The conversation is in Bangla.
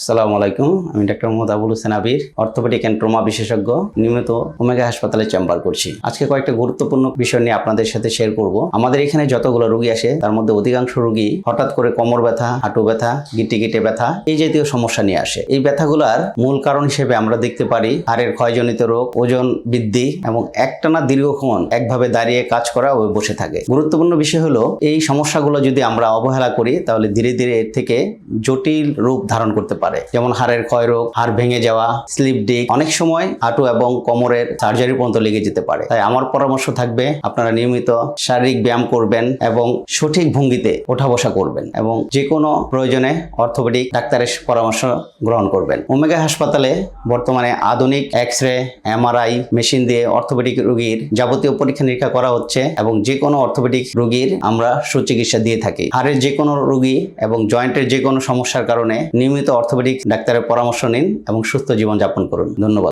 আসসালামু আলাইকুম। আমি doctor Mohammad Abul Hossain Abir, orthopaedic and trauma বিশেষজ্ঞ, নিয়মিত ওমেগা হাসপাতালে চেম্বার করছি। আজকে কয়েকটা গুরুত্বপূর্ণ বিষয় নিয়ে আপনাদের সাথে শেয়ার করব। আমাদের এখানে যতগুলো রোগী আসে তার মধ্যে অধিকাংশ রোগী হঠাৎ করে কোমর ব্যথা, হাঁটু ব্যথা, গিটে ব্যথা এই জাতীয় সমস্যা নিয়ে আসে। এই ব্যথাগুলোর মূল কারণ হিসেবে আমরা দেখতে পারি হাড়ের ক্ষয়জনিত রোগ, ওজন বৃদ্ধি এবং একটানা দীর্ঘক্ষণ একভাবে দাঁড়িয়ে কাজ করা ও বসে থাকে। গুরুত্বপূর্ণ বিষয় হলো এই সমস্যাগুলো যদি আমরা অবহেলা করি তাহলে ধীরে ধীরে এর থেকে জটিল রূপ ধারণ করতে পারে, যেমন হাড়ের ক্ষয় রোগ, হাড় ভেঙে যাওয়া, স্লিপ ডিস্ক, অনেক সময় হাঁটু এবং কোমরের সার্জারি পর্যন্ত লেগে যেতে পারে। তাই আমার পরামর্শ থাকবে আপনারা নিয়মিত শারীরিক ব্যায়াম করবেন এবং সঠিক ভঙ্গিতে ওঠা বসা করবেন এবং যে কোনো প্রয়োজনে অর্থোপেডিক ডাক্তারের পরামর্শ গ্রহণ করবেন। ওমেগা হাসপাতালে বর্তমানে আধুনিক এক্স-রে, এমআরআই মেশিন দিয়ে অর্থোপেডিক রোগীর যাবতীয় পরীক্ষা নিরীক্ষা করা হচ্ছে এবং যে কোনো অর্থোপেডিক রোগীর আমরা সুচিকিৎসা দিয়ে থাকি। হাড়ের যে কোনো রোগী এবং জয়েন্টের যে কোনো সমস্যার কারণে নিয়মিত অর্থোপেডিক ডাক্তারের পরামর্শ নিন এবং সুস্থ জীবনযাপন করুন। ধন্যবাদ।